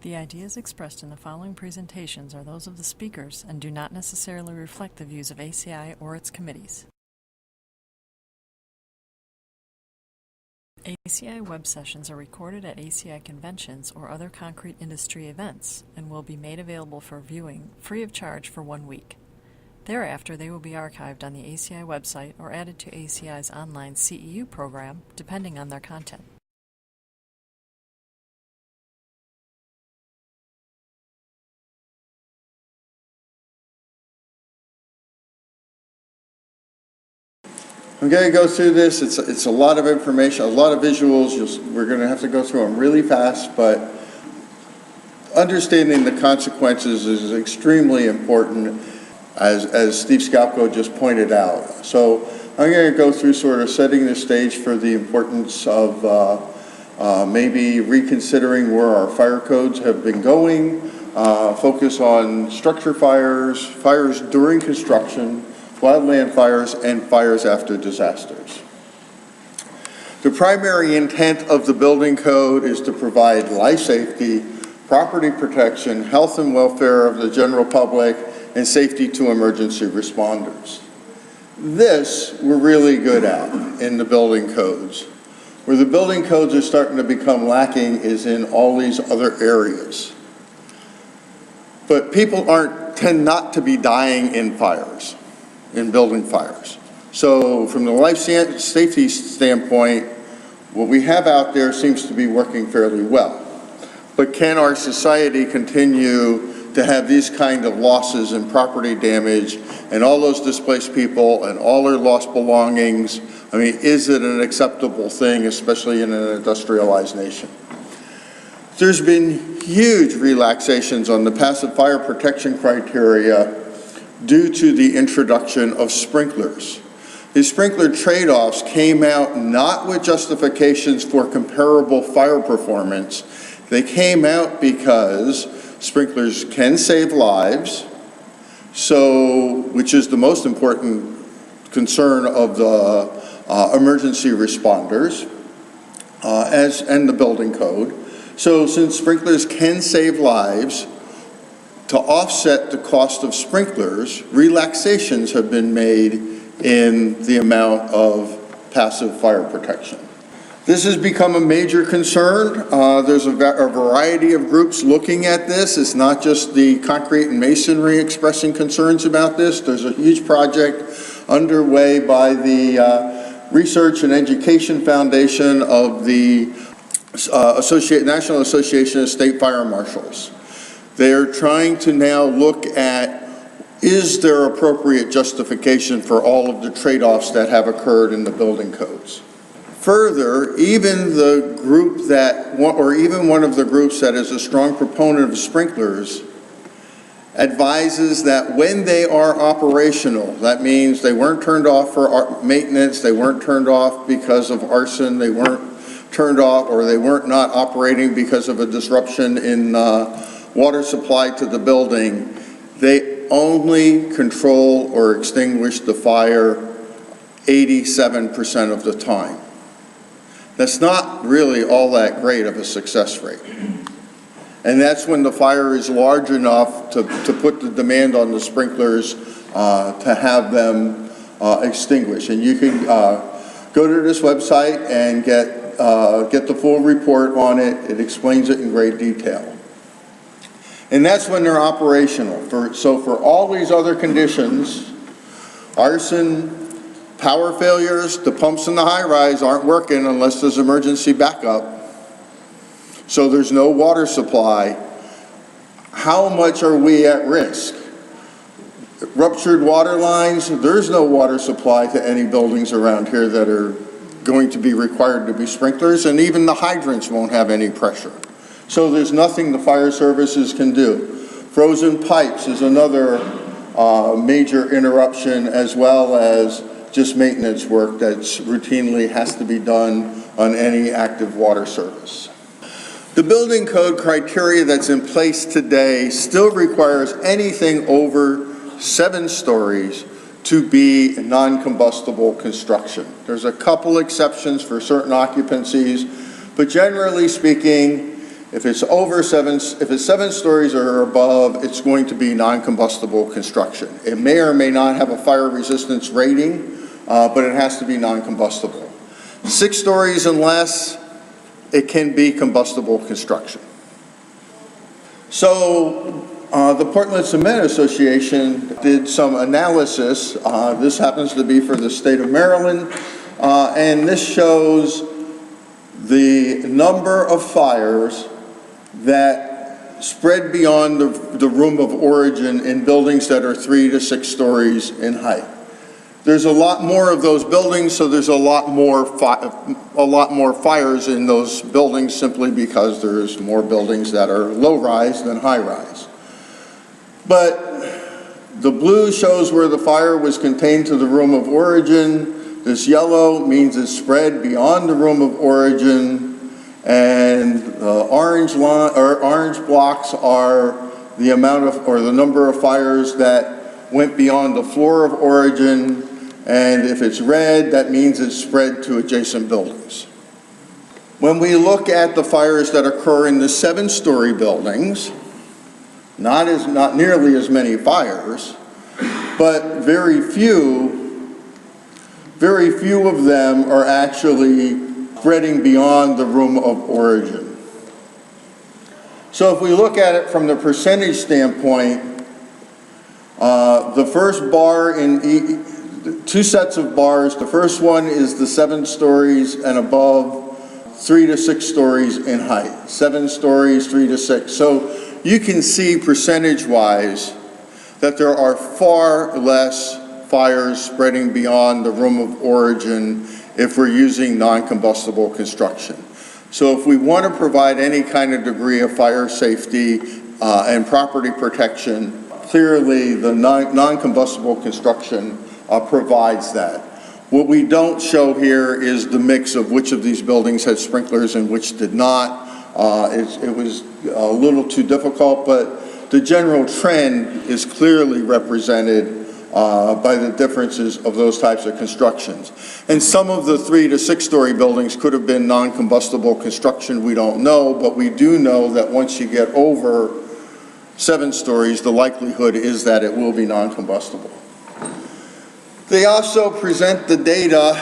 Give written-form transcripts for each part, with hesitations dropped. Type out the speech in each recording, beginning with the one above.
The ideas expressed in the following presentations are those of the speakers and do not necessarily reflect the views of ACI or its committees. ACI web sessions are recorded at ACI conventions or other concrete industry events and will be made available for viewing free of charge for 1 week. Thereafter, they will be archived on the ACI website or added to ACI's online CEU program, depending on their content. I'm going to go through this. It's a lot of information, a lot of visuals. We're going to have to go through them really fast, but understanding the consequences is extremely important, as Steve Skalko just pointed out. So I'm going to go through sort of setting the stage for the importance of maybe reconsidering where our fire codes have been going, focus on structure fires, fires during construction, wildland fires, and fires after disasters. The primary intent of the building code is to provide life safety, property protection, health and welfare of the general public, and safety to emergency responders. This we're really good at in the building codes. Where the building codes are starting to become lacking is in all these other areas. But people tend not to be dying in fires, in building fires. So from the life safety standpoint, what we have out there seems to be working fairly well. But can our society continue to have these kind of losses and property damage and all those displaced people and all their lost belongings? I mean, is it an acceptable thing, especially in an industrialized nation? There's been huge relaxations on the passive fire protection criteria due to the introduction of sprinklers. These sprinkler trade-offs came out not with justifications for comparable fire performance. They came out because sprinklers can save lives, which is the most important concern of the emergency responders and the building code. So since sprinklers can save lives, to offset the cost of sprinklers, relaxations have been made in the amount of passive fire protection. This has become a major concern. There's a variety of groups looking at this. It's not just the concrete and masonry expressing concerns about this. There's a huge project underway by the Research and Education Foundation of the National Association of State Fire Marshals. They're trying to now look at, is there appropriate justification for all of the trade-offs that have occurred in the building codes? Further, even the group even one of the groups that is a strong proponent of sprinklers advises that when they are operational, that means they weren't turned off for maintenance, they weren't turned off because of arson, they weren't turned off, or they weren't not operating because of a disruption in water supply to the building, they only control or extinguish the fire 87% of the time. That's not really all that great of a success rate. And that's when the fire is large enough to put the demand on the sprinklers to have them extinguished. And you can go to this website and get the full report on it. It explains it in great detail. And that's when they're operational. So for all these other conditions, arson, power failures, the pumps in the high-rise aren't working unless there's emergency backup. So there's no water supply. How much are we at risk? Ruptured water lines, there's no water supply to any buildings around here that are going to be required to be sprinklers, and even the hydrants won't have any pressure. So there's nothing the fire services can do. Frozen pipes is another major interruption, as well as just maintenance work that routinely has to be done on any active water service. The building code criteria that's in place today still requires anything over 7 stories to be non-combustible construction. There's a couple exceptions for certain occupancies, but generally speaking, If it's if it's 7 stories or above, it's going to be non-combustible construction. It may or may not have a fire resistance rating, but it has to be non-combustible. 6 stories and less, it can be combustible construction. So the Portland Cement Association did some analysis. This happens to be for the state of Maryland, and this shows the number of fires that spread beyond the room of origin in buildings that are 3 to 6 stories in height. There's a lot more of those buildings, so there's a lot more fires in those buildings simply because there's more buildings that are low-rise than high-rise. But the blue shows where the fire was contained to the room of origin. This yellow means it's spread beyond the room of origin. And the orange blocks are the amount of, or the number of fires that went beyond the floor of origin. And if it's red, that means it's spread to adjacent buildings. When we look at the fires that occur in the 7-story buildings, not nearly as many fires, but very few of them are actually spreading beyond the room of origin. So if we look at it from the percentage standpoint, the first bar in 2 sets of bars, the first one is the 7 stories and above, 3 to 6 stories in height. 7 stories, 3 to 6. So you can see percentage-wise that there are far less fires spreading beyond the room of origin if we're using non-combustible construction. So if we want to provide any kind of degree of fire safety and property protection, clearly the non-combustible construction provides that. What we don't show here is the mix of which of these buildings had sprinklers and which did not. It was a little too difficult, but the general trend is clearly represented by the differences of those types of constructions. And some of the 3 to 6 story buildings could have been non-combustible construction, we don't know, but we do know that once you get over 7 stories, the likelihood is that it will be non-combustible. They also present the data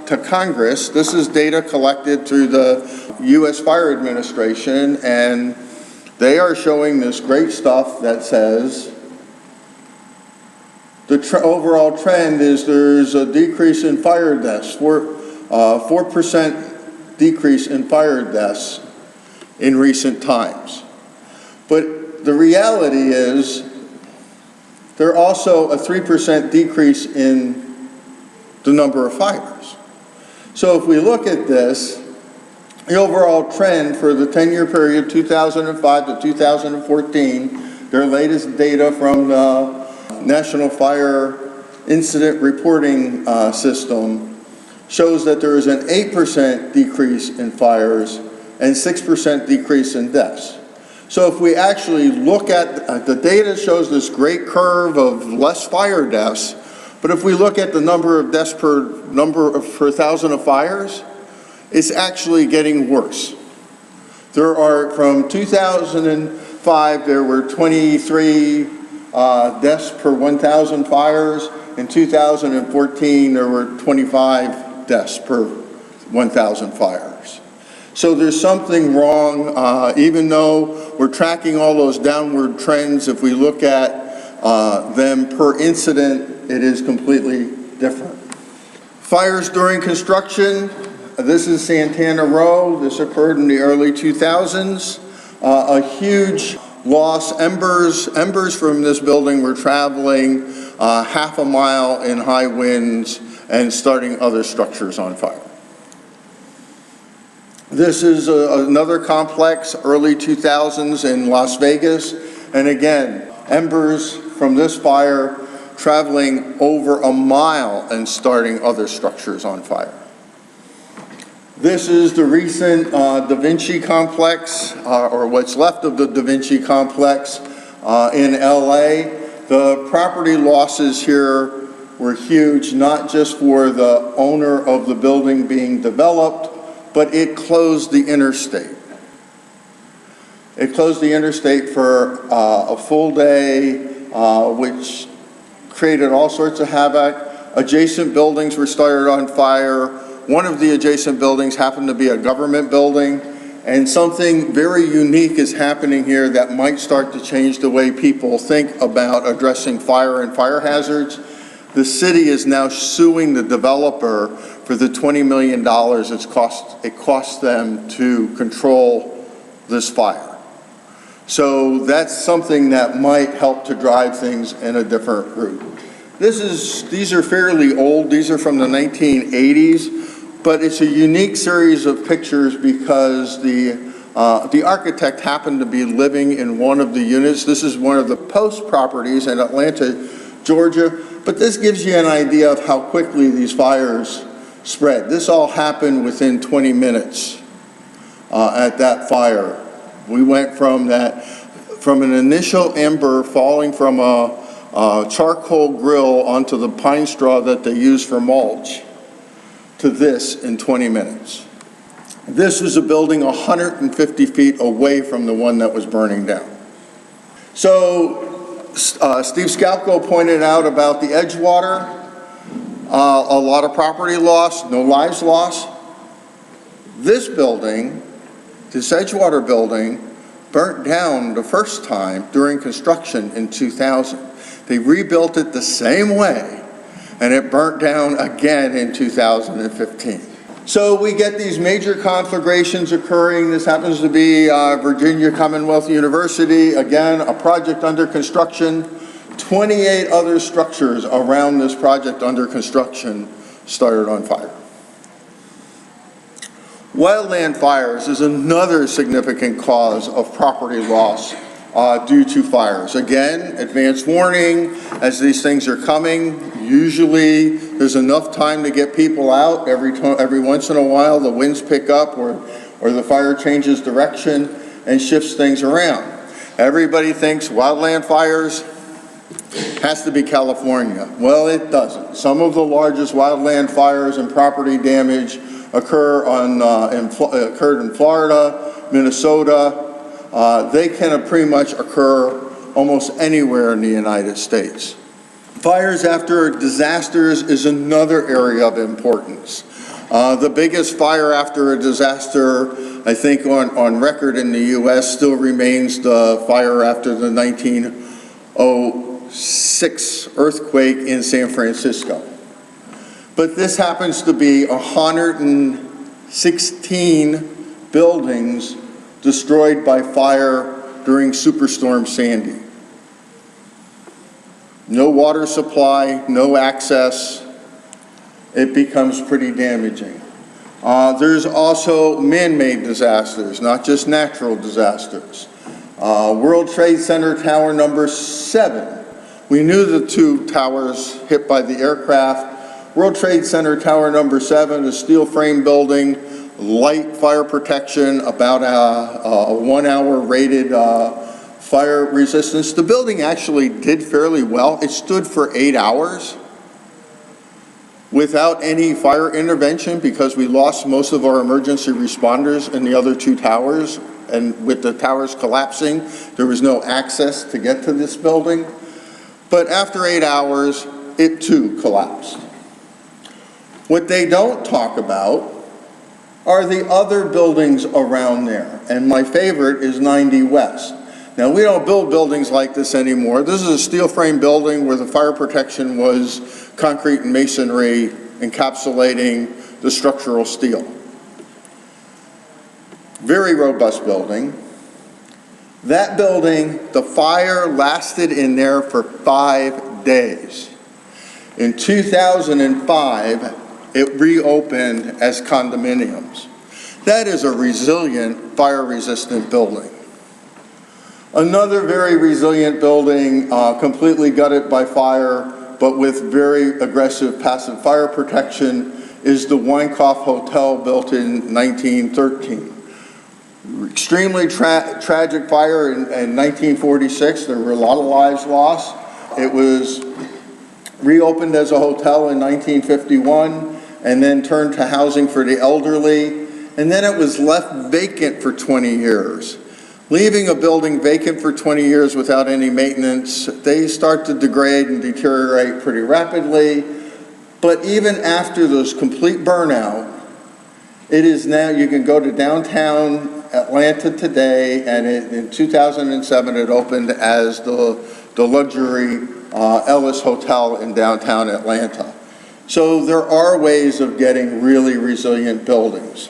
to Congress. This is data collected through the U.S. Fire Administration, and they are showing this great stuff that says the overall trend is there's a decrease in fire deaths, 4% decrease in fire deaths in recent times. But the reality is there's also a 3% decrease in the number of fires. So if we look at this, the overall trend for the 10-year period, 2005 to 2014, their latest data from the National Fire Incident Reporting System shows that there is an 8% decrease in fires and 6% decrease in deaths. So if we actually look at the data shows this great curve of less fire deaths, but if we look at the number of deaths per 1,000 of fires, it's actually getting worse. There are, from 2005, there were 23 deaths per 1,000 fires. In 2014, there were 25 deaths per 1,000 fires. So there's something wrong, even though we're tracking all those downward trends. If we look at them per incident, it is completely different. Fires during construction. This is Santana Row. This occurred in the early 2000s. A huge loss. Embers from this building were traveling half a mile in high winds and starting other structures on fire. This is another complex, early 2000s in Las Vegas. And again, embers from this fire traveling over a mile and starting other structures on fire. This is the recent Da Vinci complex, or what's left of the Da Vinci complex in LA. The property losses here were huge, not just for the owner of the building being developed, but it closed the interstate. It closed the interstate for a full day, which created all sorts of havoc. Adjacent buildings were started on fire. One of the adjacent buildings happened to be a government building, and something very unique is happening here that might start to change the way people think about addressing fire and fire hazards. The city is now suing the developer for the $20 million it cost them to control this fire. So that's something that might help to drive things in a different route. These are fairly old. These are from the 1980s, but it's a unique series of pictures because the architect happened to be living in one of the units. This is one of the Post properties in Atlanta, Georgia, but this gives you an idea of how quickly these fires spread. This all happened within 20 minutes at that fire. We went from an initial ember falling from a charcoal grill onto the pine straw that they use for mulch to this in 20 minutes. This was a building 150 feet away from the one that was burning down. So Steve Skalko pointed out about the Edgewater, a lot of property loss, no lives lost. This building, this Edgewater building, burnt down the first time during construction in 2000. They rebuilt it the same way, and it burnt down again in 2015. So we get these major conflagrations occurring. This happens to be Virginia Commonwealth University, again, a project under construction. 28 other structures around this project under construction started on fire. Wildland fires is another significant cause of property loss due to fires. Again, advance warning as these things are coming. Usually there's enough time to get people out. Every once in a while the winds pick up or the fire changes direction and shifts things around. Everybody thinks wildland fires has to be California. Well, it doesn't. Some of the largest wildland fires and property damage occurred in Florida, Minnesota. They can pretty much occur almost anywhere in the United States. Fires after disasters is another area of importance. The biggest fire after a disaster, I think on record in the U.S. still remains the fire after the 1906 earthquake in San Francisco. But this happens to be 116 buildings destroyed by fire during Superstorm Sandy. No water supply, no access. It becomes pretty damaging. There's also man-made disasters, not just natural disasters. World Trade Center Tower number 7. We knew the 2 towers hit by the aircraft. World Trade Center Tower number 7, a steel frame building, light fire protection, about a 1 hour rated fire resistance. The building actually did fairly well. It stood for 8 hours without any fire intervention because we lost most of our emergency responders in the other 2 towers, and with the towers collapsing, there was no access to get to this building. But after 8 hours, it too collapsed. What they don't talk about are the other buildings around there, and my favorite is 90 West. Now, we don't build buildings like this anymore. This is a steel frame building where the fire protection was concrete and masonry encapsulating the structural steel. Very robust building. That building, the fire lasted in there for 5 days. In 2005, it reopened as condominiums. That is a resilient, fire-resistant building. Another very resilient building, completely gutted by fire, but with very aggressive passive fire protection, is the Weinkauf Hotel built in 1913. Extremely tragic fire in 1946. There were a lot of lives lost. It was reopened as a hotel in 1951 and then turned to housing for the elderly. And then it was left vacant for 20 years. Leaving a building vacant for 20 years without any maintenance, they start to degrade and deteriorate pretty rapidly. But even after those complete burnout, it is now, you can go to downtown Atlanta today, and in 2007 it opened as the luxury Ellis Hotel in downtown Atlanta. So there are ways of getting really resilient buildings.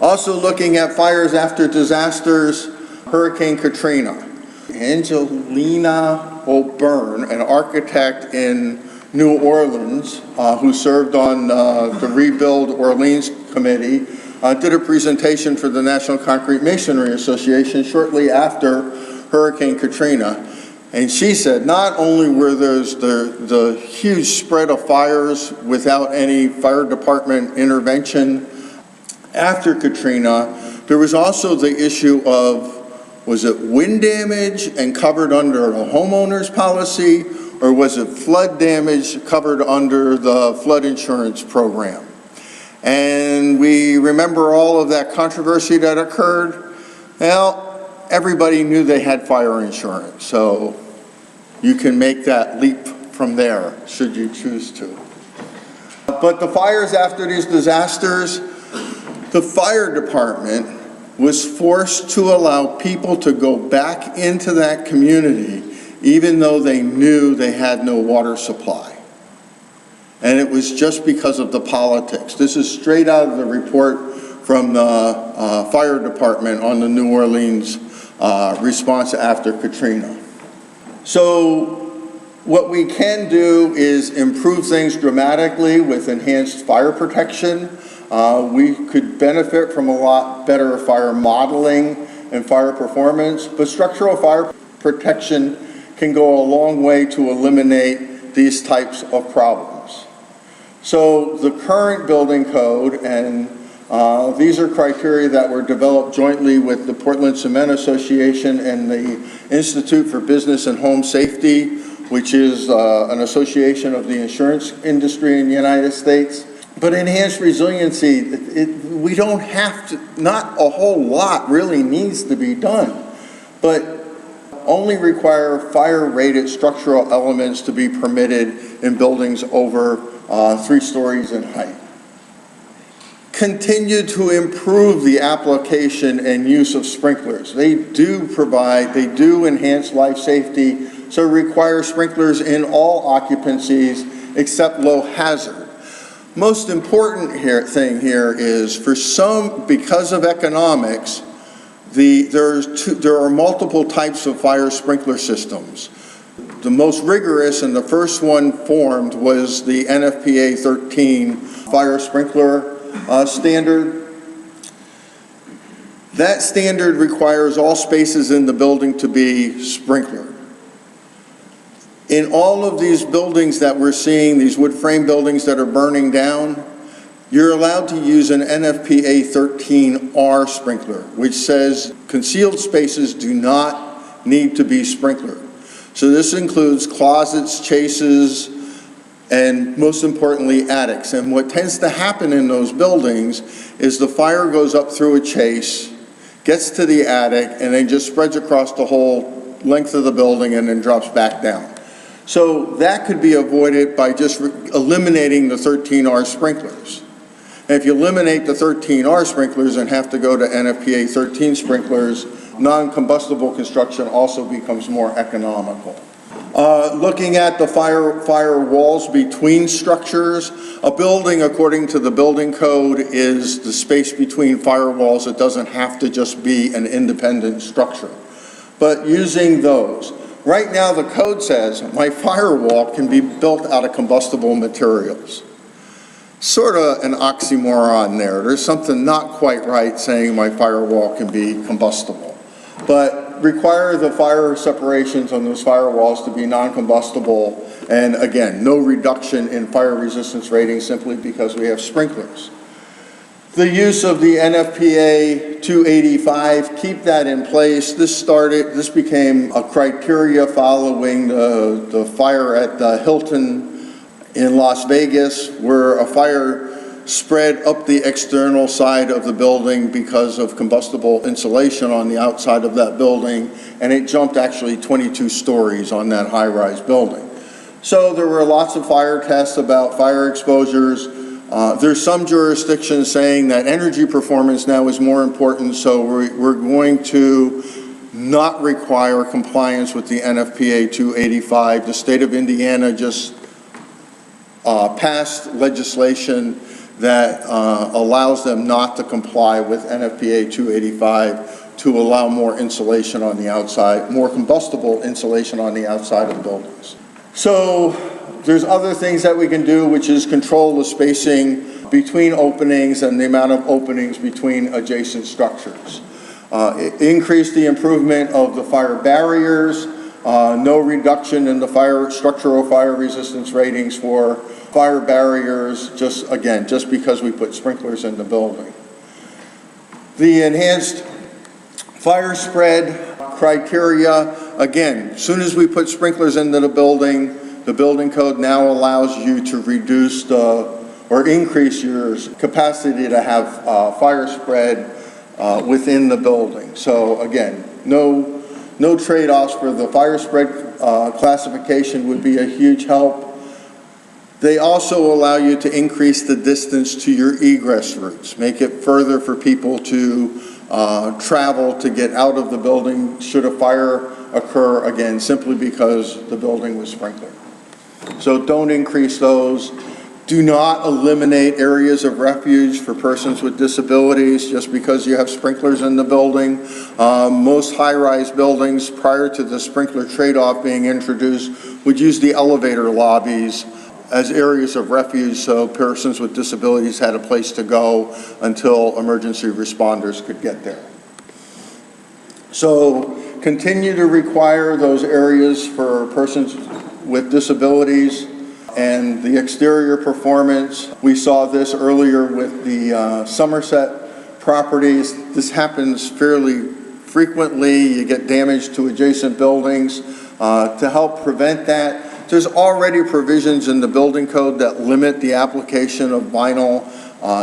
Also looking at fires after disasters, Hurricane Katrina. Angelina O'Byrne, an architect in New Orleans, who served on the Rebuild Orleans Committee, did a presentation for the National Concrete Masonry Association shortly after Hurricane Katrina. And she said not only were there the huge spread of fires without any fire department intervention after Katrina, there was also the issue of, was it wind damage and covered under a homeowner's policy, or was it flood damage covered under the flood insurance program? And we remember all of that controversy that occurred. Well, everybody knew they had fire insurance, so you can make that leap from there, should you choose to. But the fires after these disasters, the fire department was forced to allow people to go back into that community even though they knew they had no water supply. And it was just because of the politics. This is straight out of the report from the fire department on the New Orleans response after Katrina. So what we can do is improve things dramatically with enhanced fire protection. We could benefit from a lot better fire modeling and fire performance, but structural fire protection can go a long way to eliminate these types of problems. So the current building code, and these are criteria that were developed jointly with the Portland Cement Association and the Institute for Business and Home Safety, which is an association of the insurance industry in the United States. But enhanced resiliency, we don't have to, not a whole lot really needs to be done, but only require fire-rated structural elements to be permitted in buildings over 3 stories in height. Continue to improve the application and use of sprinklers. They do enhance life safety, so require sprinklers in all occupancies except low hazard. Most important thing here is, for some, because of economics, there are multiple types of fire sprinkler systems. The most rigorous and the first one formed was the NFPA 13 fire sprinkler standard. That standard requires all spaces in the building to be sprinklered. In all of these buildings that we're seeing, these wood frame buildings that are burning down, you're allowed to use an NFPA 13R sprinkler, which says concealed spaces do not need to be sprinklered. So this includes closets, chases, and most importantly, attics. And what tends to happen in those buildings is the fire goes up through a chase, gets to the attic, and then just spreads across the whole length of the building and then drops back down. So that could be avoided by just eliminating the 13R sprinklers. And if you eliminate the 13R sprinklers and have to go to NFPA 13 sprinklers, non-combustible construction also becomes more economical. Looking at the fire walls between structures, a building, according to the building code, is the space between firewalls. It doesn't have to just be an independent structure. But using those, right now the code says my firewall can be built out of combustible materials. Sort of an oxymoron there. There's something not quite right saying my firewall can be combustible. But require the fire separations on those firewalls to be non-combustible, and again, no reduction in fire resistance rating simply because we have sprinklers. The use of the NFPA 285, keep that in place. This became a criteria following the fire at the Hilton in Las Vegas, where a fire spread up the external side of the building because of combustible insulation on the outside of that building, and it jumped actually 22 stories on that high-rise building. So there were lots of fire tests about fire exposures. There's some jurisdictions saying that energy performance now is more important, so we're going to not require compliance with the NFPA 285. The state of Indiana just passed legislation that allows them not to comply with NFPA 285 to allow more insulation on the outside, more combustible insulation on the outside of the buildings. So there's other things that we can do, which is control the spacing between openings and the amount of openings between adjacent structures. Increase the improvement of the fire barriers, no reduction in the structural fire resistance ratings for fire barriers, just because we put sprinklers in the building. The enhanced fire spread criteria, again, as soon as we put sprinklers into the building code now allows you to reduce or increase your capacity to have fire spread within the building. So again, no trade-offs for the fire spread classification would be a huge help. They also allow you to increase the distance to your egress routes, make it further for people to travel to get out of the building should a fire occur, again, simply because the building was sprinkled. So don't increase those. Do not eliminate areas of refuge for persons with disabilities just because you have sprinklers in the building. Most high-rise buildings, prior to the sprinkler trade-off being introduced, would use the elevator lobbies as areas of refuge so persons with disabilities had a place to go until emergency responders could get there. So continue to require those areas for persons with disabilities. And the exterior performance, we saw this earlier with the Somerset properties. This happens fairly frequently. You get damage to adjacent buildings. To help prevent that, there's already provisions in the building code that limit the application of vinyl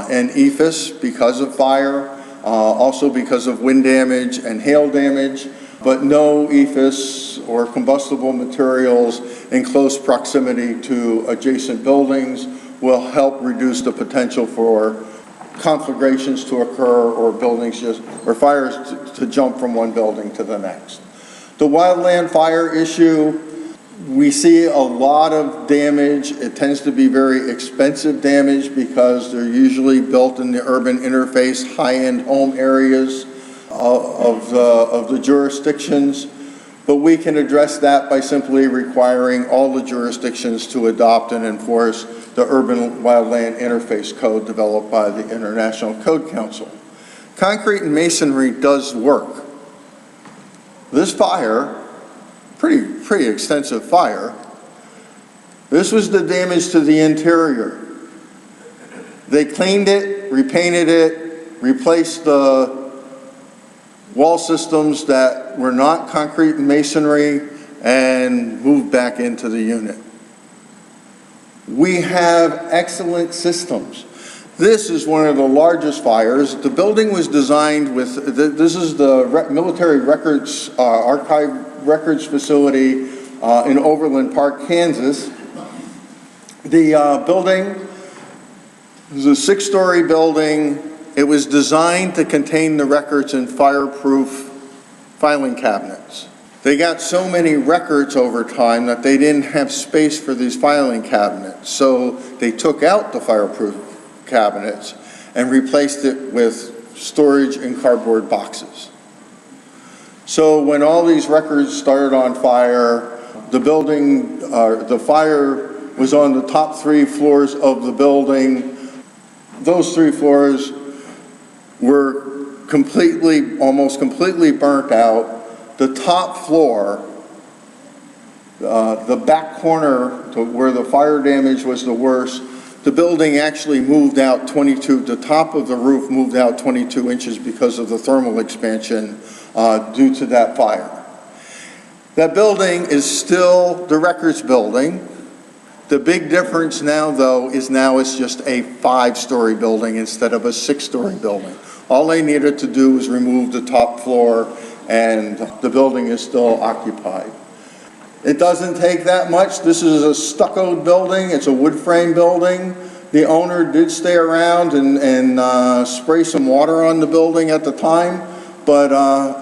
and EFIS because of fire, also because of wind damage and hail damage, but no EFIS or combustible materials in close proximity to adjacent buildings will help reduce the potential for conflagrations to occur or fires to jump from one building to the next. The wildland fire issue, we see a lot of damage. It tends to be very expensive damage because they're usually built in the urban interface, high-end home areas of the jurisdictions. But we can address that by simply requiring all the jurisdictions to adopt and enforce the Urban Wildland Interface Code developed by the International Code Council. Concrete and masonry does work. This fire, pretty extensive fire, this was the damage to the interior. They cleaned it, repainted it, replaced the wall systems that were not concrete and masonry, and moved back into the unit. We have excellent systems. This is one of the largest fires. The building was designed with, this is the military records, archive records facility in Overland Park, Kansas. The building was a 6-story building. It was designed to contain the records in fireproof filing cabinets. They got so many records over time that they didn't have space for these filing cabinets. So they took out the fireproof cabinets and replaced it with storage in cardboard boxes. So when all these records started on fire, the fire was on the top 3 floors of the building. Those 3 floors were almost completely burnt out. The top floor, the back corner to where the fire damage was the worst, the building actually moved out the top of the roof moved out 22 inches because of the thermal expansion due to that fire. That building is still the records building. The big difference now, though, is now it's just a 5-story building instead of a 6-story building. All they needed to do was remove the top floor, and the building is still occupied. It doesn't take that much. This is a stuccoed building. It's a wood frame building. The owner did stay around and spray some water on the building at the time, but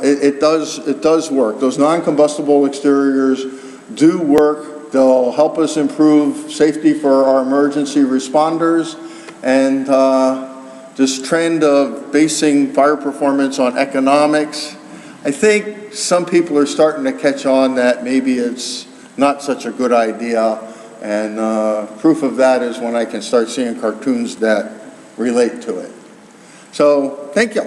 it does work. Those non-combustible exteriors do work. They'll help us improve safety for our emergency responders, and this trend of basing fire performance on economics, I think some people are starting to catch on that maybe it's not such a good idea, and proof of that is when I can start seeing cartoons that relate to it. So, thank you.